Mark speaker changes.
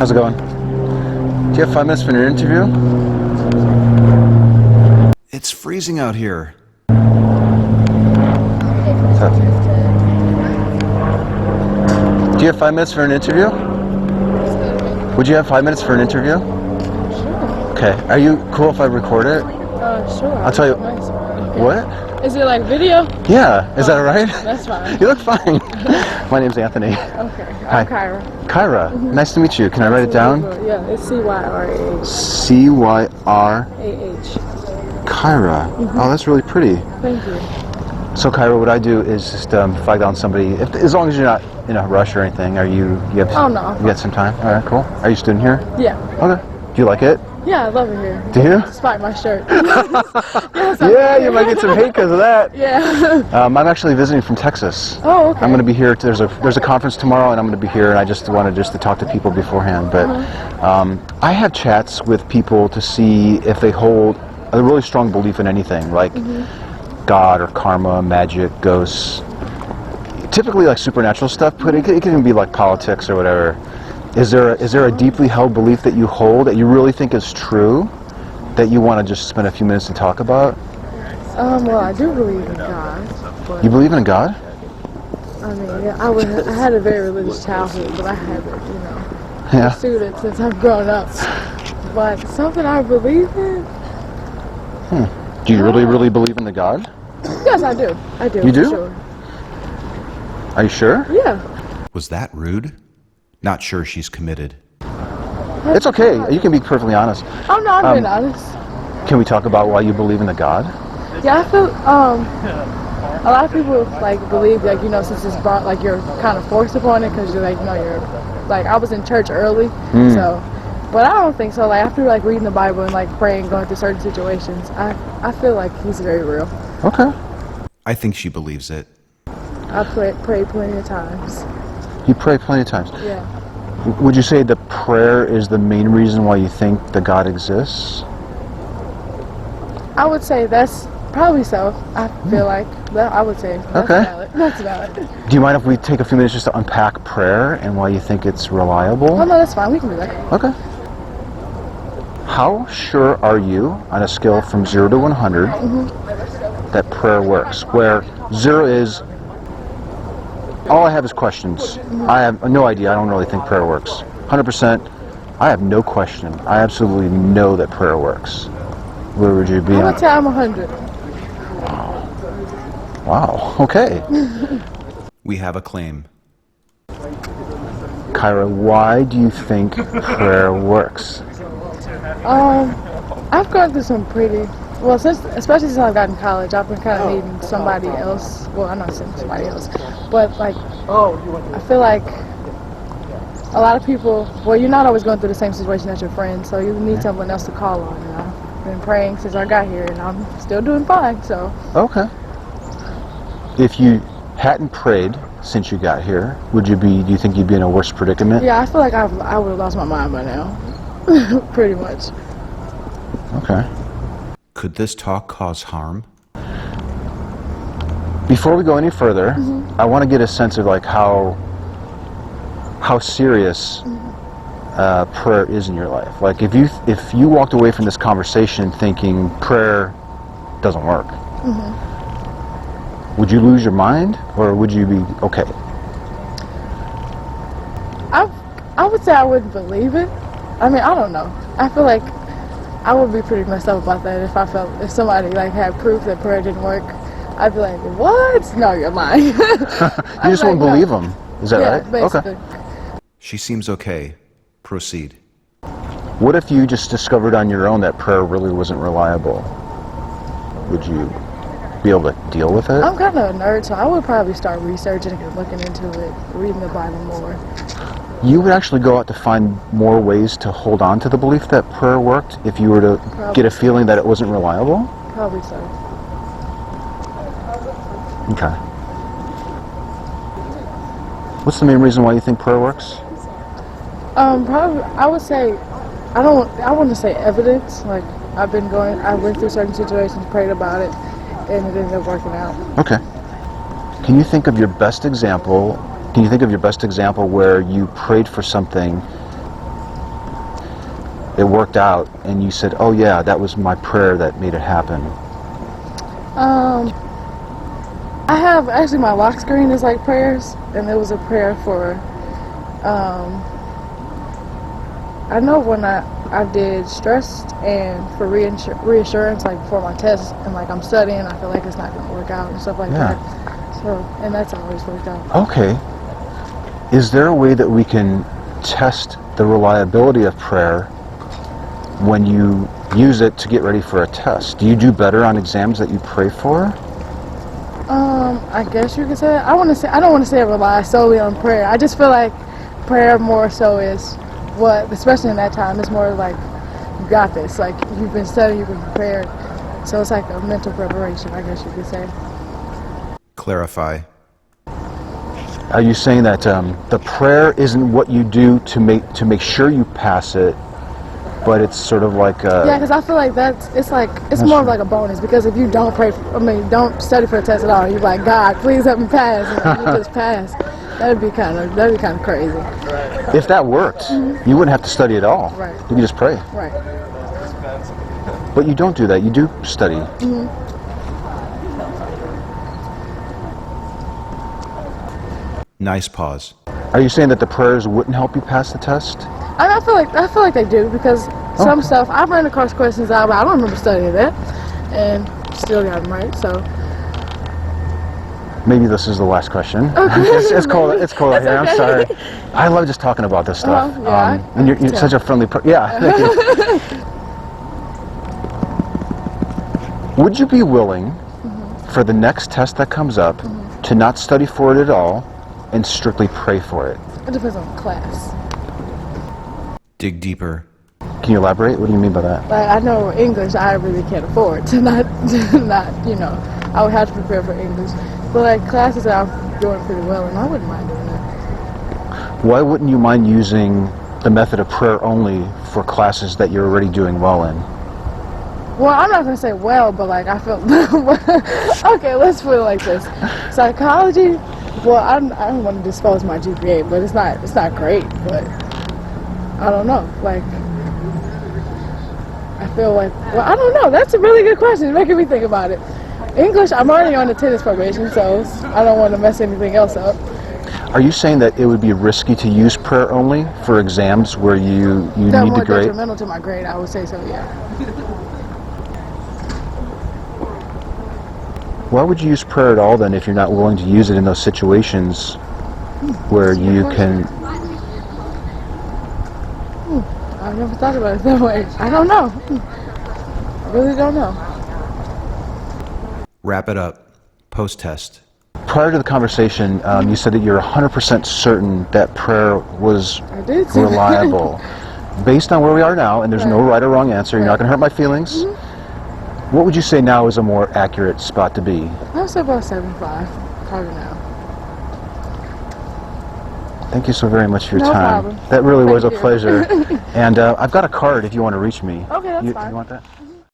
Speaker 1: How's it going? Do you have 5 minutes for an interview?
Speaker 2: It's freezing out here.
Speaker 1: Do you have 5 minutes for an interview? Would you have 5 minutes for an interview?
Speaker 3: Sure.
Speaker 1: Okay. Are you cool if I record it?
Speaker 3: Sure.
Speaker 1: I'll tell you.
Speaker 3: Okay.
Speaker 1: What?
Speaker 3: Is it like video?
Speaker 1: Yeah. Is that all right?
Speaker 3: That's fine.
Speaker 1: You look fine. My name's Anthony.
Speaker 3: Okay.
Speaker 1: Hi.
Speaker 3: I'm Cyrah.
Speaker 1: Kyra.
Speaker 3: Mm-hmm.
Speaker 1: Nice to meet you. Can I write it down?
Speaker 3: Yeah, it's Cyrah.
Speaker 1: Cyrah. Kyra.
Speaker 3: Mm-hmm.
Speaker 1: Oh, that's really pretty.
Speaker 3: Thank you.
Speaker 1: So Kyra, what I do is just flag down somebody, as long as you're not in a rush or anything. You have
Speaker 3: Oh, no.
Speaker 1: You got some time? All right, cool. Are you a student here?
Speaker 3: Yeah.
Speaker 1: Okay. Do you like it?
Speaker 3: Yeah, I love it here.
Speaker 1: Do you?
Speaker 3: Despite my shirt.
Speaker 1: Yeah, you might get some hate because of that.
Speaker 3: Yeah.
Speaker 1: I'm actually visiting from Texas.
Speaker 3: Oh, okay.
Speaker 1: I'm going to be here. There's a conference tomorrow, and I'm going to be here. And I just wanted to talk to people beforehand. But I have chats with people to see if they hold a really strong belief in anything, like God or karma, magic, ghosts. Typically, like supernatural stuff, but it can even be like politics or whatever. Is there a deeply held belief that you hold that you really think is true, that you want to just spend a few minutes to talk about?
Speaker 3: Well, I do believe in God. But
Speaker 1: You believe in a God?
Speaker 3: I mean, yeah, I had a very religious childhood, but I haven't,
Speaker 1: Yeah.
Speaker 3: pursued it since I've grown up. But something I believe in?
Speaker 1: Do you really believe in the God?
Speaker 3: Yes, I do. I do.
Speaker 1: You do?
Speaker 3: For sure.
Speaker 1: Are you sure?
Speaker 3: Yeah.
Speaker 2: Was that rude? Not sure she's committed.
Speaker 1: It's okay. You can be perfectly honest.
Speaker 3: Oh no, I'm being honest.
Speaker 1: Can we talk about why you believe in the God?
Speaker 3: Yeah, I feel a lot of people like believe like since it's brought like you're kind of forced upon it because you're like you're like I was in church early, so. But I don't think so. Like after like reading the Bible and like praying, going through certain situations, I feel like he's very real.
Speaker 1: Okay.
Speaker 2: I think she believes it.
Speaker 3: I prayed plenty of times.
Speaker 1: You pray plenty of times.
Speaker 3: Yeah.
Speaker 1: Would you say the prayer is the main reason why you think the God exists?
Speaker 3: I would say that's probably so. I feel like I would say that's
Speaker 1: Okay.
Speaker 3: valid. That's valid.
Speaker 1: Do you mind if we take a few minutes just to unpack prayer and why you think it's reliable?
Speaker 3: Oh no, that's fine. We can do that.
Speaker 1: Okay. How sure are you on a scale from 0 to 100 that prayer works? Where 0 is, all I have is questions. I have no idea. I don't really think prayer works. 100%, I have no question. I absolutely know that prayer works. Where would you be
Speaker 3: I
Speaker 1: on?
Speaker 3: would say I'm 100.
Speaker 1: Wow, okay.
Speaker 2: We have a claim.
Speaker 1: Kyra, why do you think prayer works?
Speaker 3: I've gone through some pretty especially since I've gotten to college, I've been kind of needing somebody else. Well, I'm not saying somebody else, but like I feel like a lot of people. Well, you're not always going through the same situation as your friends, so you need someone else to call on. And I've been praying since I got here, and I'm still doing fine. So
Speaker 1: Okay. If you hadn't prayed since you got here, do you think you'd be in a worse predicament?
Speaker 3: yeah, I feel like I would have lost my mind by now, pretty much.
Speaker 1: Okay.
Speaker 2: Could this talk cause harm?
Speaker 1: Before we go any further, I want to get a sense of like how serious prayer is in your life. Like if you walked away from this conversation thinking prayer doesn't work, would you lose your mind or would you be okay?
Speaker 3: I would say I wouldn't believe it. I mean, I don't know. I feel like I would be pretty messed up about that if somebody like had proof that prayer didn't work. I'd be like, what? No, you're lying.
Speaker 1: You just won't believe them. Is that right?
Speaker 3: Basically.
Speaker 1: Okay.
Speaker 2: She seems okay. Proceed.
Speaker 1: What if you just discovered on your own that prayer really wasn't reliable? Would you be able to deal with it?
Speaker 3: I'm kind of a nerd, so I would probably start researching and looking into it, reading the Bible more.
Speaker 1: You would actually go out to find more ways to hold on to the belief that prayer worked if you were to get a feeling that it wasn't reliable?
Speaker 3: Probably so.
Speaker 1: Okay. What's the main reason why you think prayer works?
Speaker 3: Probably, I would say, I want to say evidence. Like, I went through certain situations, prayed about it, and it ended up working out.
Speaker 1: Okay. Can you think of your best example where you prayed for something it worked out, and you said, "Oh yeah, that was my prayer that made it happen"?
Speaker 3: I have actually my lock screen is like prayers, and there was a prayer for. I know when I did stress and for reassurance, like before my test, and like I'm studying, I feel like it's not going to work out and stuff like
Speaker 1: Yeah.
Speaker 3: that. So, and that's always worked out.
Speaker 1: Okay. Is there a way that we can test the reliability of prayer when you use it to get ready for a test? Do you do better on exams that you pray for?
Speaker 3: I guess you could say that. I don't want to say it relies solely on prayer. I just feel like prayer more so is what, especially in that time, it's more like you got this. Like you've been studying, you've been prepared. So it's like a mental preparation, I guess you could say.
Speaker 2: Clarify.
Speaker 1: Are you saying that the prayer isn't what you do to make sure you pass it, but it's sort of like
Speaker 3: yeah, because I feel like it's more of like a bonus, because if you don't don't study for a test at all, you're like, God, please help me pass, and you just pass. That'd be kind of crazy.
Speaker 1: If that worked, you wouldn't have to study at all.
Speaker 3: Right.
Speaker 1: You could just pray.
Speaker 3: Right.
Speaker 1: But you don't do that. You do study.
Speaker 2: Nice pause.
Speaker 1: Are you saying that the prayers wouldn't help you pass the test?
Speaker 3: I feel like they do, because some stuff I've run across questions out, but I don't remember studying that, and still got them right. So
Speaker 1: maybe this is the last question.
Speaker 3: Okay.
Speaker 1: It's cold. It's cold out here. I'm
Speaker 3: okay.
Speaker 1: sorry. I love just talking about this stuff.
Speaker 3: Yeah,
Speaker 1: and you're such a friendly yeah. Thank you. Would you be willing for the next test that comes up to not study for it at all and strictly pray for it?
Speaker 3: it depends on the class.
Speaker 2: Dig deeper.
Speaker 1: Can you elaborate? What do you mean by that?
Speaker 3: Like I know English, I really can't afford to not I would have to prepare for English. But like classes that I'm doing pretty well in, I wouldn't mind doing that.
Speaker 1: Why wouldn't you mind using the method of prayer only for classes that you're already doing well in?
Speaker 3: Well, I'm not gonna say well, but like I feel okay. Let's put it like this: psychology. Well, I don't want to disclose my GPA, but it's not great. But I don't know. Like I feel like I don't know. That's a really good question. It's making me think about it. English, I'm already on the tennis probation, so I don't want to mess anything else up.
Speaker 1: Are you saying that it would be risky to use prayer only for exams where you
Speaker 3: They're
Speaker 1: need
Speaker 3: more
Speaker 1: to grade?
Speaker 3: detrimental to my grade, I would say so. Yeah.
Speaker 1: Why would you use prayer at all then if you're not willing to use it in those situations where you can...
Speaker 3: I've never thought about it that way. I don't know. I really don't know.
Speaker 2: Wrap it up. Post-test.
Speaker 1: Prior to the conversation, you said that you're 100% certain that prayer was
Speaker 3: I did say
Speaker 1: reliable. Based on where we are now, and there's no right or wrong answer, you're not going to hurt my feelings. What would you say now is a more accurate spot to be?
Speaker 3: I would say about 75, probably now.
Speaker 1: Thank you so very much for your
Speaker 3: No
Speaker 1: time.
Speaker 3: problem.
Speaker 1: That really was a
Speaker 3: Thank you.
Speaker 1: pleasure. And I've got a card if you want to reach me.
Speaker 3: Okay, that's
Speaker 1: you
Speaker 3: fine.
Speaker 1: You want that?